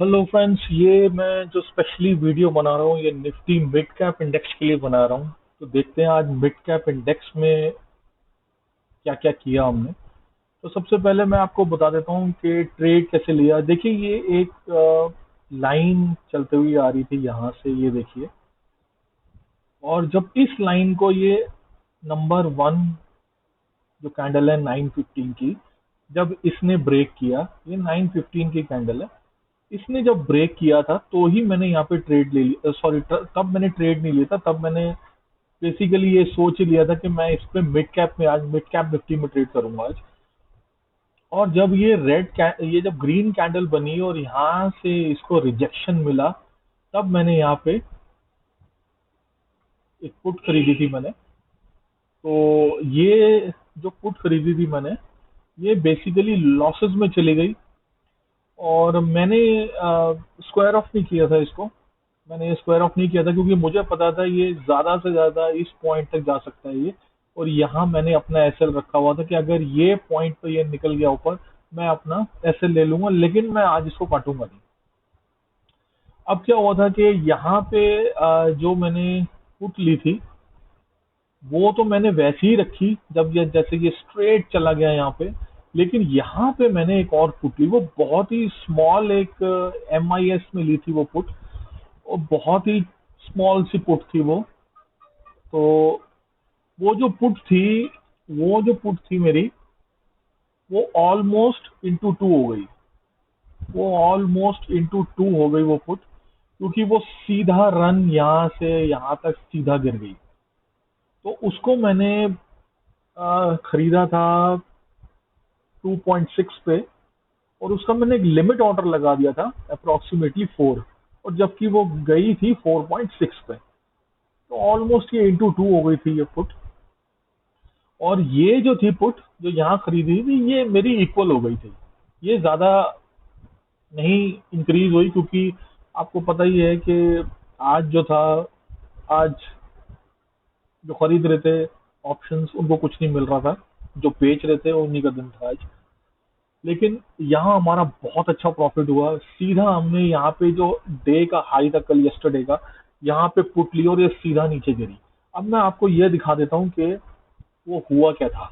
Hello friends, ये मैं जो स्पेशली वीडियो बना रहा हूँ ये निफ्टी मिड कैप इंडेक्स के लिए बना रहा हूँ। तो देखते हैं आज मिड कैप इंडेक्स में क्या क्या किया हमने। तो सबसे पहले मैं आपको बता देता हूँ कि ट्रेड कैसे लिया। देखिए, ये एक लाइन चलते हुई आ रही थी यहाँ से, ये देखिए। और जब इस लाइन को ये नंबर वन जो कैंडल है 915 की, जब इसने ब्रेक किया, ये 915 की कैंडल है, इसने जब ब्रेक किया था तो ही मैंने यहाँ पे ट्रेड ले लिया। सॉरी, तब मैंने ट्रेड नहीं लिया था, तब मैंने बेसिकली ये सोच लिया था कि मैं इस पे मिड कैप में, आज मिड कैप निफ्टी में ट्रेड करूंगा आज। और जब ये जब ग्रीन कैंडल बनी और यहाँ से इसको रिजेक्शन मिला, तब मैंने यहाँ पे एक पुट खरीदी थी मैंने। तो ये जो पुट खरीदी थी मैंने, ये बेसिकली लॉसेस में चली गई। और मैंने स्क्वायर ऑफ नहीं किया था इसको। मैंने स्क्वायर ऑफ नहीं किया था क्योंकि मुझे पता था ये ज़्यादा से ज़्यादा इस पॉइंट तक जा सकता है ये। और यहाँ मैंने अपना एसएल रखा हुआ था कि अगर ये पॉइंट पे ये निकल गया ऊपर, मैं अपना एसएल ले लूंगा, लेकिन मैं आज इसको काटूंगा नहीं। अब क्या हुआ था कि यहाँ पे जो मैंने पुट ली थी, वो तो मैंने वैसे ही रखी जब ये जैसे ये स्ट्रेट चला गया यहाँ पे। लेकिन यहाँ पे मैंने एक और पुट ली, वो बहुत ही स्मॉल, एक MIS में ली थी वो पुट। और बहुत ही स्मॉल सी पुट थी वो। तो वो जो पुट थी वो जो पुट थी मेरी, वो ऑलमोस्ट इंटू टू हो गई। वो ऑलमोस्ट इंटू टू हो गई वो पुट, क्योंकि वो सीधा रन यहाँ से यहाँ तक सीधा गिर गई। तो उसको मैंने खरीदा था 2.6 पे। और उसका मैंने एक लिमिट ऑर्डर लगा दिया था अप्रोक्सीमेटली 4। और जबकि वो गई थी 4.6 पे, तो ऑलमोस्ट ये इंटू टू हो गई थी ये पुट। और ये जो थी पुट जो यहाँ खरीदी थी, ये मेरी इक्वल हो गई थी। ये ज्यादा नहीं इंक्रीज हुई, क्योंकि आपको पता ही है कि आज जो था, आज जो खरीद रहे थे ऑप्शंस, उनको कुछ नहीं मिल रहा था। जो बेच रहे थे उन्हीं का दिन था आज। लेकिन यहाँ हमारा बहुत अच्छा प्रॉफिट हुआ। सीधा हमने यहाँ पे जो डे का हाई था कल, यस्टरडे का, यहाँ पे पुट ली और ये सीधा नीचे गिरी। अब मैं आपको ये दिखा देता हूँ कि वो हुआ क्या था।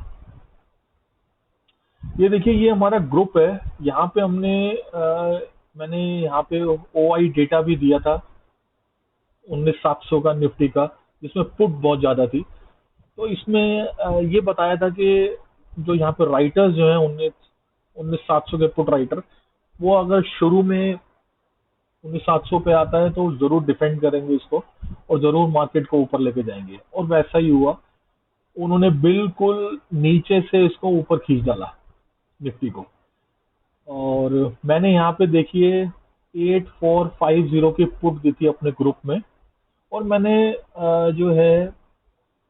ये देखिए, ये हमारा ग्रुप है। यहाँ पे मैंने यहाँ पे OI डेटा भी दिया था 19,700 का निफ्टी का, जिसमें पुट बहुत ज्यादा थी। तो इसमें ये बताया था कि जो यहाँ पे राइटर्स जो है, 19,700 के पुट राइटर, वो अगर शुरू में 19,700 पे आता है तो जरूर डिफेंड करेंगे इसको, और जरूर मार्केट को ऊपर लेके जाएंगे। और वैसा ही हुआ। उन्होंने बिल्कुल नीचे से इसको ऊपर खींच डाला, निफ्टी को। और मैंने यहाँ पे देखिए 8450 की पुट दी थी अपने ग्रुप में। और मैंने जो है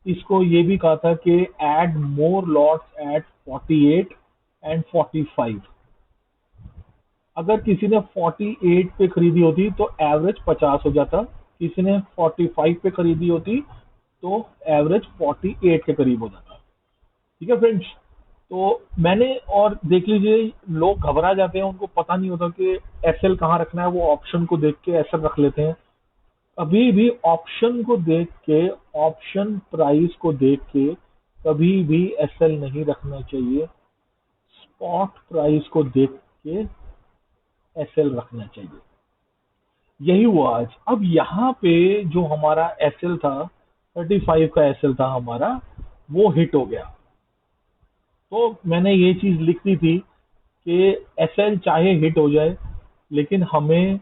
इसको ये भी कहा था कि add more lots at 48 and 45। अगर किसी ने 48 पे खरीदी होती तो एवरेज 50 हो जाता, किसी ने 45 पे खरीदी होती तो एवरेज 48 के करीब हो जाता। ठीक है फ्रेंड्स। तो मैंने, और देख लीजिए, लोग घबरा जाते हैं, उनको पता नहीं होता कि एसएल कहाँ रखना है। वो ऑप्शन को देख के एसएल रख लेते हैं। अभी भी ऑप्शन को देख के, ऑप्शन प्राइस को देख के कभी भी एसएल नहीं रखना चाहिए। स्पॉट प्राइस को देख के एसएल रखना चाहिए। यही हुआ आज। अब यहाँ पे जो हमारा एसएल था, 35 का एसएल था हमारा, वो हिट हो गया। तो मैंने ये चीज लिख दी थी कि एसएल चाहे हिट हो जाए, लेकिन हमें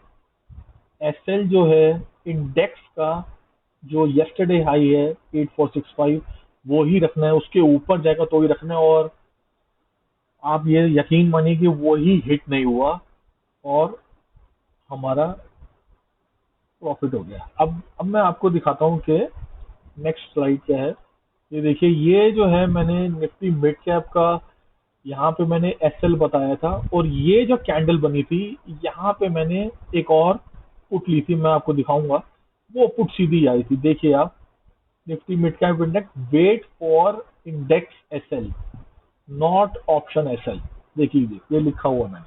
एसएल जो है इंडेक्स का, जो यस्टरडे हाई है 8465, वो ही रखना है। उसके ऊपर जाएगा तो ही रखना है। और आप ये यकीन मानिए कि वो ही हिट नहीं हुआ, और हमारा प्रॉफिट हो गया। अब मैं आपको दिखाता हूँ कि नेक्स्ट स्लाइड क्या है। ये देखिए, ये जो है मैंने निफ्टी मिड कैप का, यहाँ पे मैंने एसएल बताया था। और ये जो कैंडल बनी थी, यहाँ पे मैंने एक और पुट ली थी, मैं आपको दिखाऊंगा। वो पुट सीधी आई थी, देखिए आप। Nifty mid cap index, wait for index SL, not option SL. देखिए ये लिखा हुआ मैंने।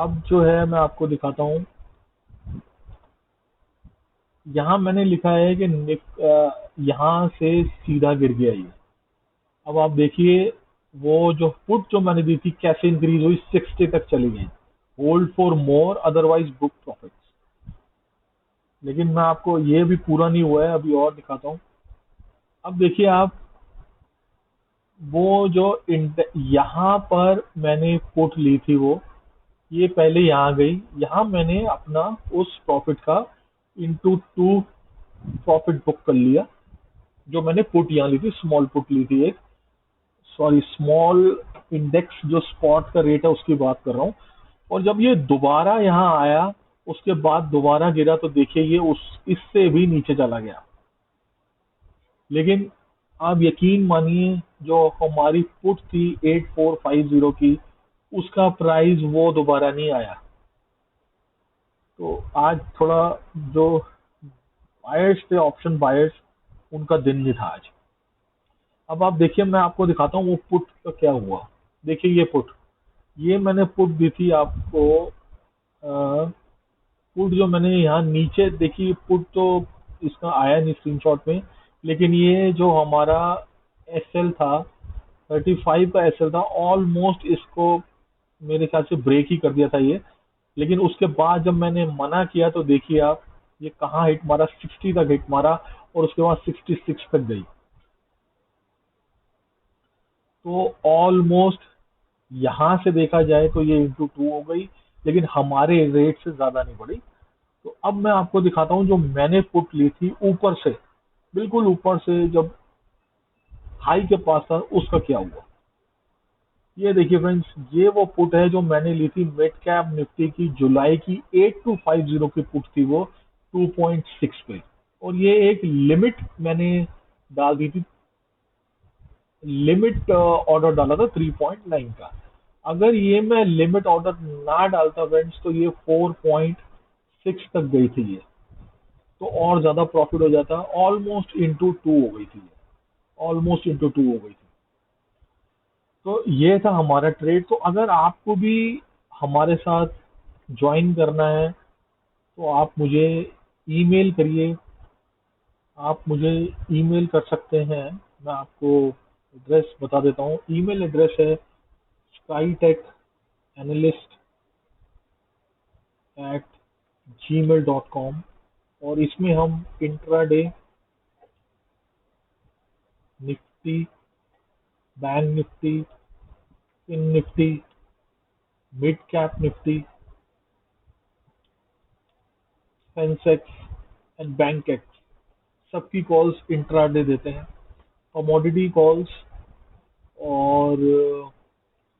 अब जो है मैं आपको दिखाता हूँ। यहाँ मैंने लिखा है कि यहाँ से सीधा गिर गया ये। अब आप देखिए, वो जो पुट जो मैंने दी थी कैसे इंक्रीज हुई, 60 तक चली गई। Hold for more otherwise book profits. लेकिन मैं आपको, ये भी पूरा नहीं हुआ है, अभी और दिखाता हूँ। अब देखिए आप, वो जो यहाँ पर मैंने पुट ली थी, वो ये पहले यहाँ गई। यहाँ मैंने अपना उस प्रॉफिट का इंटू टू प्रॉफिट बुक कर लिया। जो मैंने पुट यहाँ ली थी, स्मॉल पुट ली थी एक, सॉरी स्मॉल इंडेक्स जो स्पॉट का रेट है उसकी बात कर रहा हूँ। और जब ये दोबारा यहाँ आया, उसके बाद दोबारा गिरा, तो देखिए ये उस इससे भी नीचे चला गया। लेकिन आप यकीन मानिए, जो हमारी पुट थी 8450 की, उसका प्राइस वो दोबारा नहीं आया। तो आज थोड़ा जो बायर्स थे, ऑप्शन बायर्स, उनका दिन नहीं था आज। अब आप देखिए, मैं आपको दिखाता हूँ वो पुट का क्या हुआ। देखिए ये पुट, ये मैंने पुट दी थी आपको। पुट जो मैंने यहाँ नीचे देखी, पुट तो इसका आया नहीं स्क्रीनशॉट में, लेकिन ये जो हमारा एसएल था, 35 का एसएल था, ऑलमोस्ट इसको मेरे ख्याल से ब्रेक ही कर दिया था ये। लेकिन उसके बाद जब मैंने मना किया, तो देखिए आप, ये कहाँ हिट मारा, 60 तक हिट मारा, और उसके बाद 66 तक गई। तो ऑलमोस्ट यहाँ से देखा जाए तो ये इंटू टू हो गई, लेकिन हमारे रेट से ज्यादा नहीं बढ़ी। तो अब मैं आपको दिखाता हूँ जो मैंने पुट ली थी ऊपर से, बिल्कुल ऊपर से जब हाई के पास था, उसका क्या हुआ। ये देखिए फ्रेंड्स, ये वो पुट है जो मैंने ली थी मिड कैप निफ्टी की, जुलाई की 8250 की पुट थी वो, 2.6 पे। और ये एक लिमिट मैंने डाल दी थी, लिमिट ऑर्डर डाला था 3.9 का। अगर ये मैं लिमिट ऑर्डर ना डालता फ्रेंड्स, तो ये 4.6 तक गई थी ये, तो और ज्यादा प्रॉफिट हो जाता। ऑलमोस्ट इंटू टू हो गई थी, ऑलमोस्ट इंटू टू हो गई थी। तो ये था हमारा ट्रेड। तो अगर आपको भी हमारे साथ ज्वाइन करना है, तो आप मुझे ईमेल करिए, आप मुझे ईमेल कर सकते हैं। मैं आपको एड्रेस बता देता हूँ। ईमेल एड्रेस है skytechanalyst@gmail.com। और इसमें हम intraday, Nifty, bank Nifty, in Nifty, mid cap Nifty, Sensex and bank x, सबकी कॉल्स इंट्राडे देते हैं। कमोडिटी कॉल्स और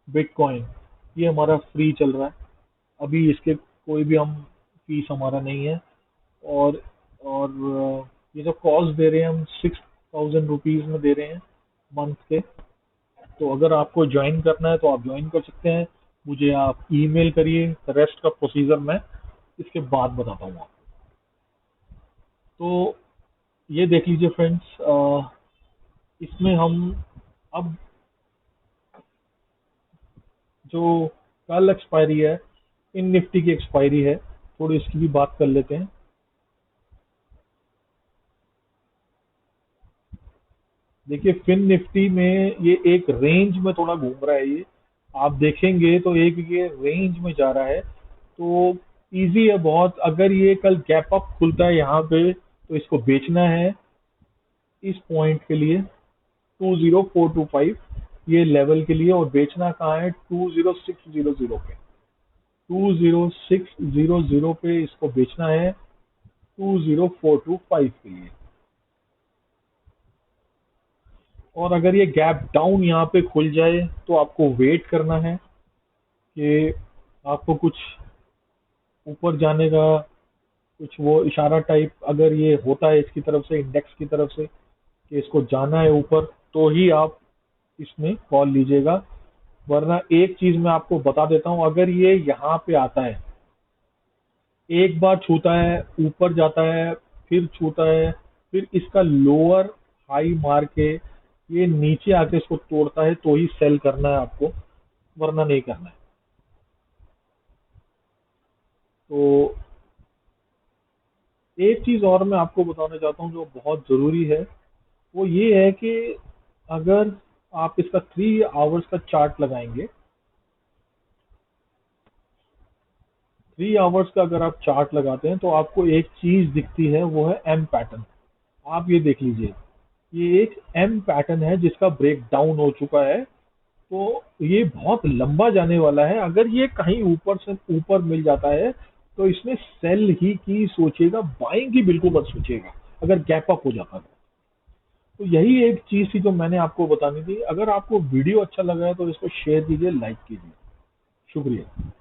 बिटकॉइन, ये हमारा फ्री चल रहा है अभी, इसके कोई भी हम फीस हमारा नहीं है। और ये जो कॉस्ट दे रहे हैं हम, 6000 रुपीज में दे रहे हैं मंथ के। तो अगर आपको ज्वाइन करना है तो आप ज्वाइन कर सकते हैं। मुझे आप ईमेल करिए, रेस्ट का प्रोसीजर मैं इसके बाद बताता हूँ आपको। तो ये देख लीजिए फ्रेंड्स, इसमें हम अब जो कल एक्सपायरी है, इन निफ्टी की एक्सपायरी है, थोड़ी इसकी भी बात कर लेते हैं। देखिए फिन निफ्टी में ये एक रेंज में थोड़ा घूम रहा है ये, आप देखेंगे तो एक ये रेंज में जा रहा है। तो इजी है बहुत, अगर ये कल गैप अप खुलता है यहाँ पे, तो इसको बेचना है इस पॉइंट के लिए, 20425 ये लेवल के लिए। और बेचना कहाँ है, 20600 पे, 20600 पे इसको बेचना है, 20425 के लिए। और अगर ये गैप डाउन यहाँ पे खुल जाए, तो आपको वेट करना है कि आपको कुछ ऊपर जाने का कुछ वो इशारा टाइप अगर ये होता है इसकी तरफ से, इंडेक्स की तरफ से, कि इसको जाना है ऊपर, तो ही आप इसमें कॉल लीजिएगा। वरना एक चीज मैं आपको बता देता हूँ, अगर ये यहाँ पे आता है, एक बार छूता है, ऊपर जाता है, फिर छूता है, फिर इसका लोअर हाई मार के ये नीचे आके इसको तोड़ता है, तो ही सेल करना है आपको, वरना नहीं करना है। तो एक चीज और मैं आपको बताना चाहता हूँ जो बहुत जरूरी है, वो ये है कि अगर आप इसका 3 आवर्स का चार्ट लगाएंगे, 3 आवर्स का अगर आप चार्ट लगाते हैं तो आपको एक चीज दिखती है, वो है एम पैटर्न। आप ये देख लीजिए, ये एक एम पैटर्न है जिसका ब्रेक डाउन हो चुका है। तो ये बहुत लंबा जाने वाला है। अगर ये कहीं ऊपर से ऊपर मिल जाता है तो इसमें सेल ही की सोचेगा, बाइंग की बिल्कुल मत सोचेगा अगर गैप अप हो जाता है। तो यही एक चीज थी जो मैंने आपको बतानी थी। अगर आपको वीडियो अच्छा लगा है तो इसको शेयर कीजिए, लाइक कीजिए। शुक्रिया।